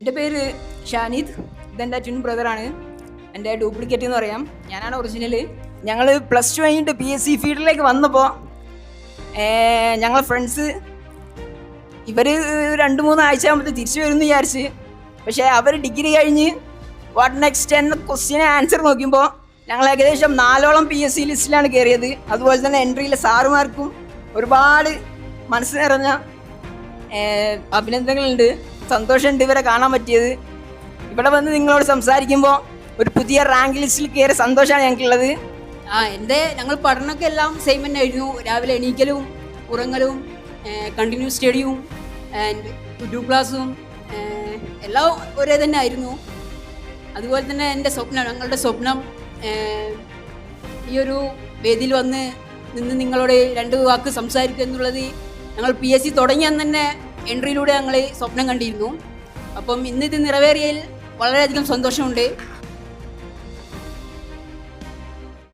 എൻ്റെ പേര് ഷാനിദ്. ഇതെൻ്റെ ട്വിൻ ബ്രദറാണ്. എൻ്റെ ഡ്യൂപ്ലിക്കേറ്റ് എന്ന് പറയാം. ഞാനാണ് ഒറിജിനൽ. ഞങ്ങൾ +2 കഴിഞ്ഞിട്ട് PSC ഫീൽഡിലേക്ക് വന്നപ്പോൾ ഞങ്ങൾ ഫ്രണ്ട്സ് ഇവർ 2-3 ആഴ്ച ആകുമ്പോൾ തിരിച്ചു വരുമെന്ന് വിചാരിച്ച്. പക്ഷേ അവർ ഡിഗ്രി കഴിഞ്ഞ് വാട്ട് നെക്സ്റ്റ് എന്ന ക്വസ്റ്റ്യന് ആൻസർ നോക്കുമ്പോൾ ഞങ്ങൾ ഏകദേശം 4ഓളം PSC ലിസ്റ്റിലാണ് കയറിയത്. അതുപോലെ തന്നെ എൻട്രിയിലെ സാറുമാർക്കും ഒരുപാട് മനസ്സ് നിറഞ്ഞ അഭിനന്ദനങ്ങളുണ്ട്. സന്തോഷമുണ്ട് ഇവരെ കാണാൻ പറ്റിയത്. ഇവിടെ വന്ന് നിങ്ങളോട് സംസാരിക്കുമ്പോൾ ഒരു പുതിയ റാങ്ക് ലിസ്റ്റിൽ കയറിയ സന്തോഷമാണ് ഞങ്ങൾക്കുള്ളത്. ഞങ്ങൾ പഠനമൊക്കെ എല്ലാം സെയിം തന്നെ ആയിരുന്നു. രാവിലെ എണീക്കലും ഉറങ്ങലും കണ്ടിന്യൂസ് സ്റ്റഡിയും ആൻഡ് യൂട്യൂബ് ക്ലാസ്സും എല്ലാം ഒരേ തന്നെ ആയിരുന്നു. അതുപോലെ തന്നെ ഞങ്ങളുടെ സ്വപ്നം ഈ ഒരു വേദിയിൽ വന്ന് നിന്ന് നിങ്ങളോട് 2 വാക്ക് സംസാരിക്കുക എന്നുള്ളത് ഞങ്ങൾ PSC തുടങ്ങിയ തന്നെ എൻട്രിയിലൂടെ ഞങ്ങൾ സ്വപ്നം കണ്ടിരുന്നു. അപ്പം ഇന്ന് ഇത് നിറവേറിയതിൽ വളരെയധികം സന്തോഷമുണ്ട്.